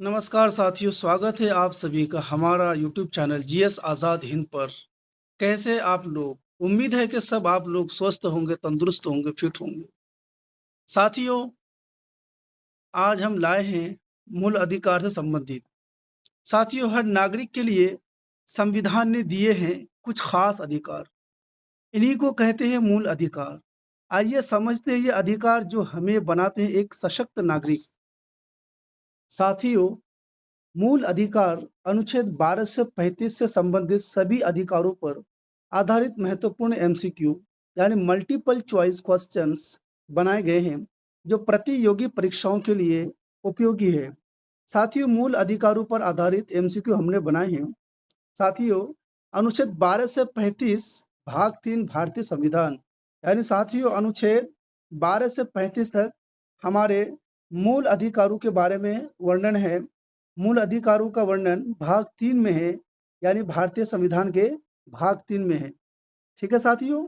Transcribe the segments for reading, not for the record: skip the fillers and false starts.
नमस्कार साथियों, स्वागत है आप सभी का हमारा YouTube channel GS Azad Hind पर। कैसे आप लोग? उम्मीद है कि सब आप लोग स्वस्थ होंगे, तंदुरुस्त होंगे, फिट होंगे। साथियों, आज हम लाए हैं मूल अधिकार से संबंधित। साथियों, हर नागरिक के लिए संविधान ने दिए हैं कुछ खास अधिकार। इन्हीं को कहते हैं मूल अधिकार। आइए समझते हैं ये अधिकार जो हमें बनाते हैं एक सशक्त नागरिक। साथियों, मूल अधिकार अनुच्छेद 12 से 35 से संबंधित सभी अधिकारों पर आधारित महत्वपूर्ण एमसीक्यू यानी मल्टीपल चॉइस क्वेश्चंस बनाए गए हैं जो प्रतियोगी परीक्षाओं के लिए उपयोगी है। साथियों, मूल अधिकारों पर आधारित एमसीक्यू हमने बनाए हैं। साथियों, अनुच्छेद 12 से 35 भाग 3 भारतीय संविधान यानी साथियों अनुच्छेद 12 से 35 तक हमारे मूल अधिकारों के बारे में वर्णन है। मूल अधिकारों का वर्णन भाग 3 में है यानी भारतीय संविधान के भाग 3 में है। ठीक है साथियों,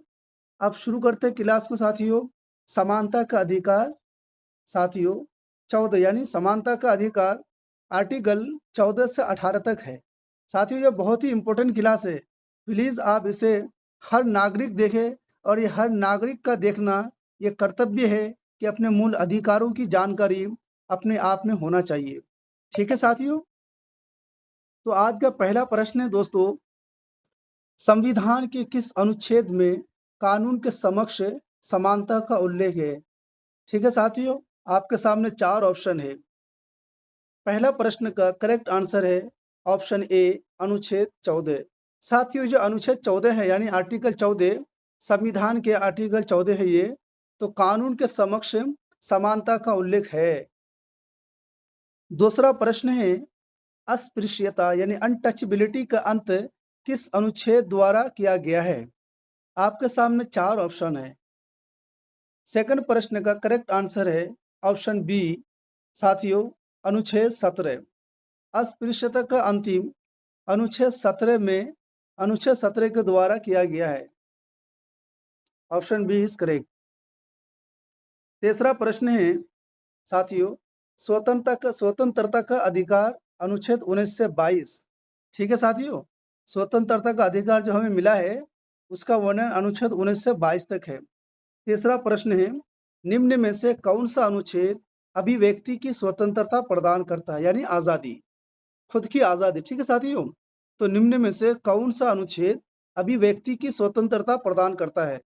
अब शुरू करते हैं क्लास को। साथियों, समानता का अधिकार साथियों 14 यानी समानता का अधिकार आर्टिकल 14 से 18 तक है। साथियों, ये बहुत ही इम्पोर्टेंट क्लास है। प्लीज़ आप इसे हर नागरिक देखे और ये हर नागरिक का देखना ये कर्तव्य है कि अपने मूल अधिकारों की जानकारी अपने आप में होना चाहिए। ठीक है साथियों, तो आज का पहला प्रश्न है दोस्तों, संविधान के किस अनुच्छेद में कानून के समक्ष समानता का उल्लेख है? ठीक है साथियों, आपके सामने 4 ऑप्शन है। पहला प्रश्न का करेक्ट आंसर है ऑप्शन ए अनुच्छेद 14। साथियों, जो अनुच्छेद 14 है यानी आर्टिकल 14 संविधान के आर्टिकल 14 है ये, तो कानून के समक्ष समानता का उल्लेख है। दूसरा प्रश्न है अस्पृश्यता यानी अनटचबिलिटी का अंत किस अनुच्छेद द्वारा किया गया है? आपके सामने 4 ऑप्शन है। सेकंड प्रश्न का करेक्ट आंसर है ऑप्शन बी साथियों अनुच्छेद 17। अस्पृश्यता का अंतिम अनुच्छेद 17 में अनुच्छेद 17 के द्वारा किया गया है। Option B is correct. तीसरा प्रश्न है साथियों स्वतंत्रता का अधिकार अनुच्छेद 19 से 22। ठीक है साथियों, स्वतंत्रता का अधिकार जो हमें मिला है उसका वर्णन अनुच्छेद 19 से 22 तक है। तीसरा प्रश्न है निम्न में से कौन सा अनुच्छेद अभिव्यक्ति की स्वतंत्रता प्रदान करता है यानी आजादी, खुद की आजादी। ठीक है साथियों, तो निम्न में से कौन सा अनुच्छेद अभिव्यक्ति की स्वतंत्रता प्रदान करता है?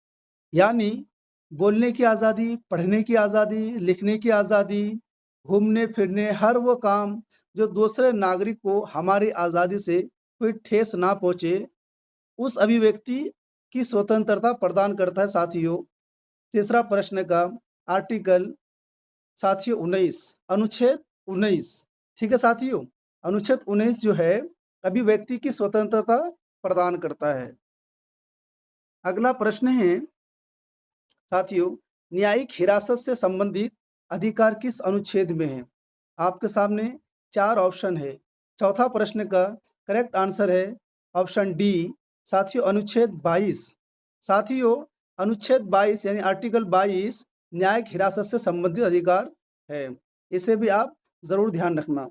यानी बोलने की आजादी, पढ़ने की आजादी, लिखने की आजादी, घूमने फिरने, हर वो काम जो दूसरे नागरिक को हमारी आजादी से कोई ठेस ना पहुंचे, उस अभिव्यक्ति की स्वतंत्रता प्रदान करता है साथियों। तीसरा प्रश्न का आर्टिकल साथियों 19 अनुच्छेद 19। ठीक है साथियों, अनुच्छेद 19 जो है अभिव्यक्ति की स्वतंत्रता प्रदान करता है। अगला प्रश्न है साथियों न्यायिक हिरासत से संबंधित अधिकार किस अनुच्छेद में है? आपके सामने 4 ऑप्शन है। चौथा प्रश्न का करेक्ट आंसर है ऑप्शन डी साथियों अनुच्छेद 22। साथियों, अनुच्छेद 22 यानी आर्टिकल 22 न्यायिक हिरासत से संबंधित अधिकार है। इसे भी आप जरूर ध्यान रखना।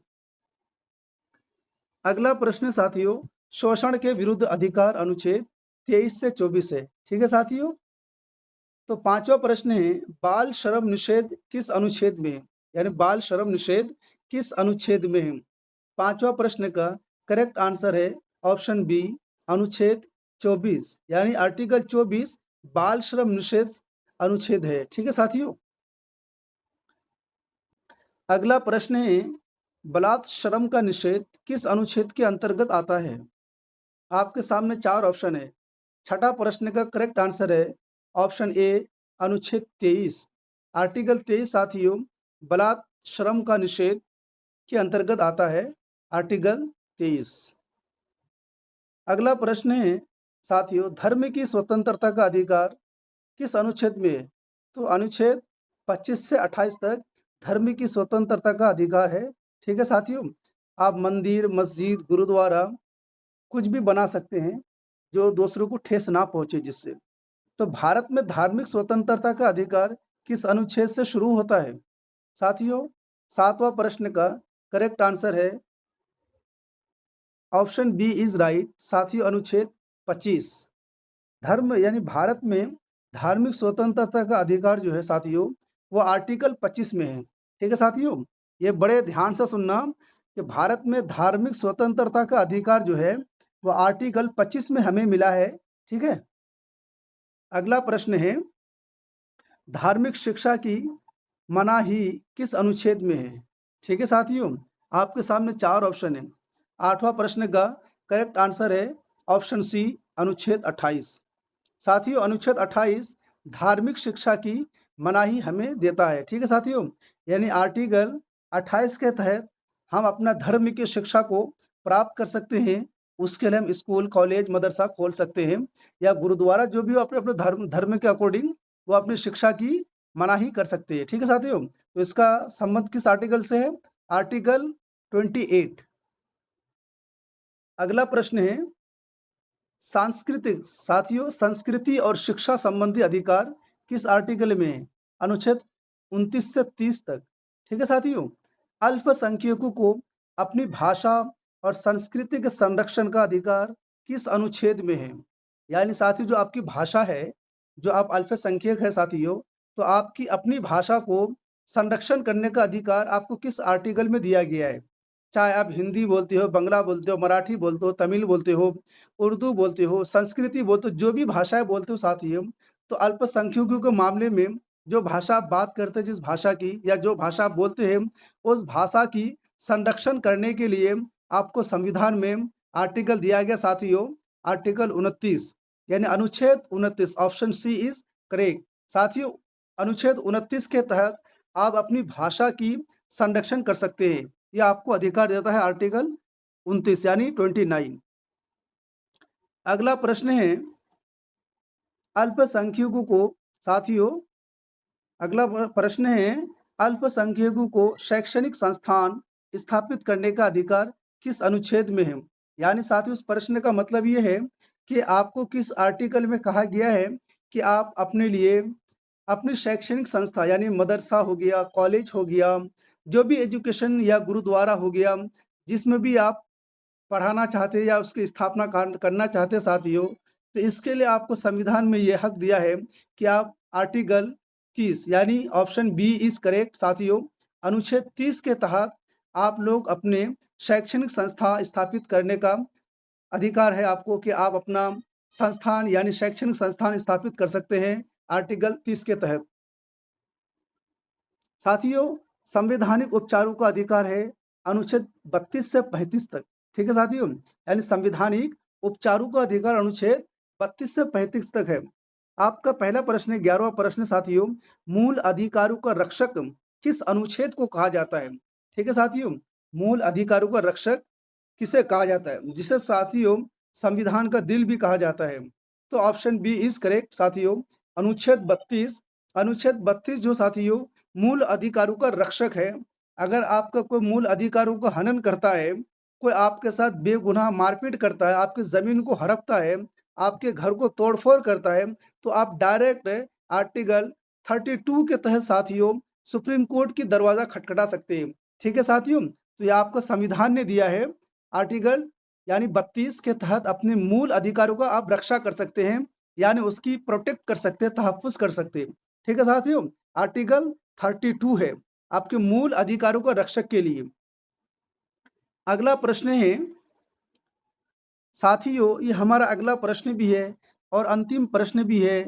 अगला प्रश्न साथियों शोषण के विरुद्ध अधिकार अनुच्छेद 23 से 24 है। ठीक है साथियों, तो पांचवा प्रश्न है बाल श्रम निषेध किस अनुच्छेद में है? यानी बाल श्रम निषेध किस अनुच्छेद में है? पांचवा प्रश्न का करेक्ट आंसर है ऑप्शन बी अनुच्छेद 24 यानी आर्टिकल 24 बाल श्रम निषेध अनुच्छेद है। ठीक है साथियों, अगला प्रश्न है बलात् श्रम का निषेध किस अनुच्छेद के अंतर्गत आता है? आपके सामने 4 ऑप्शन है। छठा प्रश्न का करेक्ट आंसर है ऑप्शन ए अनुच्छेद 23। आर्टिकल 23 साथियों बलात् श्रम का निषेध के अंतर्गत आता है, आर्टिकल 23। अगला प्रश्न है साथियों धर्म की स्वतंत्रता का अधिकार किस अनुच्छेद में है? तो अनुच्छेद 25 से 28 तक धर्म की स्वतंत्रता का अधिकार है। ठीक है साथियों, आप मंदिर, मस्जिद, गुरुद्वारा कुछ भी बना सकते हैं जो दूसरों को ठेस ना पहुंचे जिससे। तो भारत में धार्मिक स्वतंत्रता का अधिकार किस अनुच्छेद से शुरू होता है? साथियों, सातवां प्रश्न का करेक्ट आंसर है ऑप्शन बी इज राइट। साथियों, अनुच्छेद 25 धर्म यानी भारत में धार्मिक स्वतंत्रता का अधिकार जो है साथियों, वो आर्टिकल 25 में है। ठीक है साथियों, ये बड़े ध्यान से सुनना कि भारत में धार्मिक स्वतंत्रता का अधिकार जो है वो आर्टिकल 25 में हमें मिला है। ठीक है, अगला प्रश्न है, धार्मिक शिक्षा की मनाही किस अनुच्छेद में है? ठीक है साथियों, आपके सामने चार ऑप्शन है। आठवां प्रश्न का करेक्ट आंसर है ऑप्शन सी, अनुच्छेद 28। साथियों, अनुच्छेद 28 धार्मिक शिक्षा की मनाही हमें देता है। ठीक है साथियों, यानी आर्टिकल 28 के तहत हम अपना धर्म की शिक्षा को प्राप्त कर सकते हैं। उसके लिए हम स्कूल, कॉलेज, मदरसा खोल सकते हैं, या गुरुद्वारा, जो भी हो अपने अपने धर्म के अकॉर्डिंग वो अपनी शिक्षा की मनाही कर सकते हैं। ठीक है साथियों, तो इसका संबंध किस आर्टिकल से है? आर्टिकल 28। अगला प्रश्न है, सांस्कृतिक साथियों, संस्कृति और शिक्षा संबंधी अधिकार किस आर्टिकल में है? अनुच्छेद 29 से 30 तक। ठीक है साथियों, अल्पसंख्यकों को अपनी भाषा और संस्कृति के संरक्षण का अधिकार किस अनुच्छेद में है? यानी साथियों, जो आपकी भाषा है, जो आप अल्पसंख्यक है साथियों, तो आपकी अपनी भाषा को संरक्षण करने का अधिकार आपको किस आर्टिकल में दिया गया है? चाहे आप हिंदी बोलते हो, बंगला बोलते हो, मराठी बोलते हो, तमिल बोलते हो, उर्दू बोलते हो, संस्कृति बोलते हो, जो भी भाषाएँ बोलते हो साथियों, तो अल्पसंख्यकों के मामले में जो भाषा आप बात करते हैं, जिस भाषा की या जो भाषा आप बोलते हैं, उस भाषा की संरक्षण करने के लिए आपको संविधान में आर्टिकल दिया गया साथियों, आर्टिकल 29, यानी अनुच्छेद 29, ऑप्शन सी इज़ करेक्ट। साथियों, अनुच्छेद 29 के तहत आप अपनी भाषा की संरक्षण कर सकते हैं। ये आपको अधिकार देता है आर्टिकल 29 यानी 29। अगला प्रश्न है, अल्पसंख्यकों को साथियों, अगला प्रश्न है, अल्पसंख्यकों को शैक्षणिक संस्थान स्थापित करने का अधिकार किस अनुच्छेद में है? यानी साथियों, उस प्रश्न का मतलब ये है कि आपको किस आर्टिकल में कहा गया है कि आप अपने लिए अपनी शैक्षणिक संस्था यानी मदरसा हो गया, कॉलेज हो गया, जो भी एजुकेशन या गुरुद्वारा हो गया, जिसमें भी आप पढ़ाना चाहते हैं या उसकी स्थापना करना चाहते हैं साथियों, तो इसके लिए आपको संविधान में ये हक दिया है कि आप आर्टिकल 30 यानी ऑप्शन बी इज करेक्ट साथियों, अनुच्छेद 30 के तहत आप लोग अपने शैक्षणिक संस्था स्थापित करने का अधिकार है आपको, कि आप अपना संस्थान यानी शैक्षणिक संस्थान स्थापित कर सकते हैं आर्टिकल 30 के तहत। साथियों, संवैधानिक उपचारों का अधिकार है अनुच्छेद 32 से 35 तक। ठीक है साथियों, यानी संवैधानिक उपचारों का अधिकार अनुच्छेद 32 से 35 तक है। आपका पहला प्रश्न है, 11वां प्रश्न साथियों, मूल अधिकारों का रक्षक किस अनुच्छेद को कहा जाता है? ठीक है साथियों, मूल अधिकारों का रक्षक किसे कहा जाता है, जिसे साथियों संविधान का दिल भी कहा जाता है? तो ऑप्शन बी इज करेक्ट साथियों, अनुच्छेद 32। अनुच्छेद 32 जो साथियों मूल अधिकारों का रक्षक है। अगर आपका कोई मूल अधिकारों का हनन करता है, कोई आपके साथ बेगुनाह मारपीट करता है, आपकी ज़मीन को हड़पता है, आपके घर को तोड़फोड़ करता है, तो आप डायरेक्ट आर्टिकल 32 के तहत साथियों सुप्रीम कोर्ट की दरवाज़ा खटखटा सकते हैं। ठीक है साथियों, तो ये आपको संविधान ने दिया है, आर्टिकल यानी 32 के तहत अपने मूल अधिकारों का आप रक्षा कर सकते हैं, यानी उसकी प्रोटेक्ट कर सकते हैं, तहफ़्फ़ुज़ कर सकते हैं। ठीक है साथियों, आर्टिकल 32 है आपके मूल अधिकारों का रक्षक के लिए। अगला प्रश्न है साथियों, ये हमारा अगला प्रश्न भी है और अंतिम प्रश्न भी है,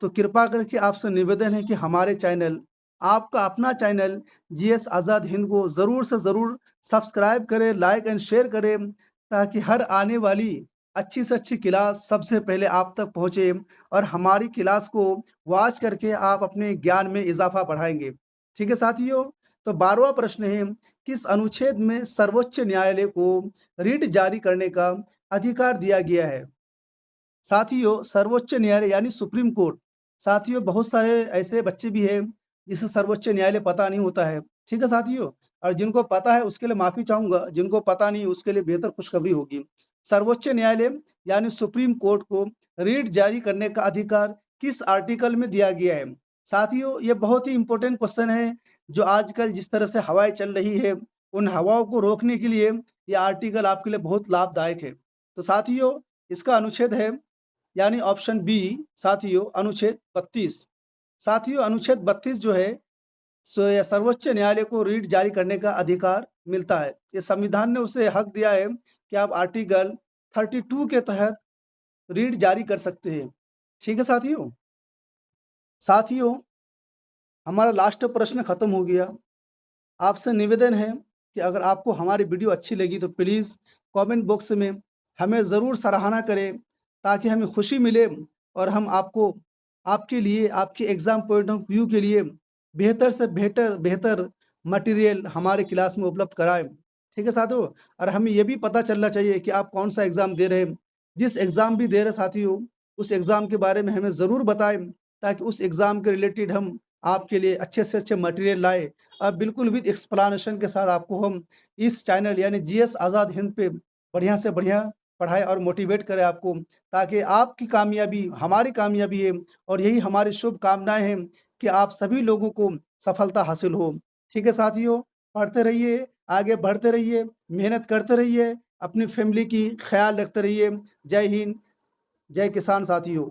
तो कृपा करके आपसे निवेदन है कि हमारे चैनल, आपका अपना चैनल जीएस आज़ाद हिंद को ज़रूर से ज़रूर सब्सक्राइब करें, लाइक एंड शेयर करें, ताकि हर आने वाली अच्छी से अच्छी क्लास सबसे पहले आप तक पहुँचे और हमारी क्लास को वॉच करके आप अपने ज्ञान में इजाफा बढ़ाएंगे। ठीक है साथियों, तो 12वां प्रश्न है, किस अनुच्छेद में सर्वोच्च न्यायालय को रिट जारी करने का अधिकार दिया गया है? साथियों, सर्वोच्च न्यायालय यानी सुप्रीम कोर्ट, साथियों बहुत सारे ऐसे बच्चे भी हैं जिसे सर्वोच्च न्यायालय पता नहीं होता है। ठीक है साथियों, और जिनको पता है उसके लिए माफ़ी चाहूँगा, जिनको पता नहीं उसके लिए बेहतर खुशखबरी होगी। सर्वोच्च न्यायालय यानी सुप्रीम कोर्ट को रिट जारी करने का अधिकार किस आर्टिकल में दिया गया है? साथियों, ये बहुत ही इंपॉर्टेंट क्वेश्चन है, जो आजकल जिस तरह से हवाएं चल रही है, उन हवाओं को रोकने के लिए ये आर्टिकल आपके लिए बहुत लाभदायक है। तो साथियों, इसका अनुच्छेद है यानी ऑप्शन बी साथियों अनुच्छेद 32। साथियों, अनुच्छेद 32 जो है सो ये सर्वोच्च न्यायालय को रीट जारी करने का अधिकार मिलता है। ये संविधान ने उसे हक दिया है कि आप आर्टिकल 32 के तहत रीट जारी कर सकते हैं। ठीक है साथियों? साथियों, हमारा लास्ट प्रश्न खत्म हो गया। आपसे निवेदन है कि अगर आपको हमारी वीडियो अच्छी लगी तो प्लीज़ कमेंट बॉक्स में हमें ज़रूर सराहना करें, ताकि हमें खुशी मिले और हम आपको आपके लिए आपके एग्ज़ाम पॉइंट ऑफ व्यू के लिए बेहतर से बेहतर बेहतर मटेरियल हमारे क्लास में उपलब्ध कराएँ। ठीक है साथियों? और हमें ये भी पता चलना चाहिए कि आप कौन-सा एग्ज़ाम दे रहे हैं। जिस एग्ज़ाम भी दे रहे हैं साथियों, उस एग्ज़ाम के बारे में हमें ज़रूर बताएँ, ताकि उस एग्ज़ाम के रिलेटेड हम आपके लिए अच्छे से अच्छे मटेरियल लाएँ। बिल्कुल विद एक्सप्लेनेशन के साथ आपको हम इस चैनल यानी जीएस आज़ाद हिंद पे बढ़िया से बढ़िया पढ़ाएँ और मोटिवेट करें आपको, ताकि आपकी कामयाबी हमारी कामयाबी है और यही हमारी शुभकामनाएँ हैं कि आप सभी लोगों को सफलता हासिल हो। ठीक है साथियों, पढ़ते रहिए, आगे बढ़ते रहिए, मेहनत करते रहिए, अपनी फैमिली की ख़्याल रखते रहिए। जय हिंद, जय किसान साथियों।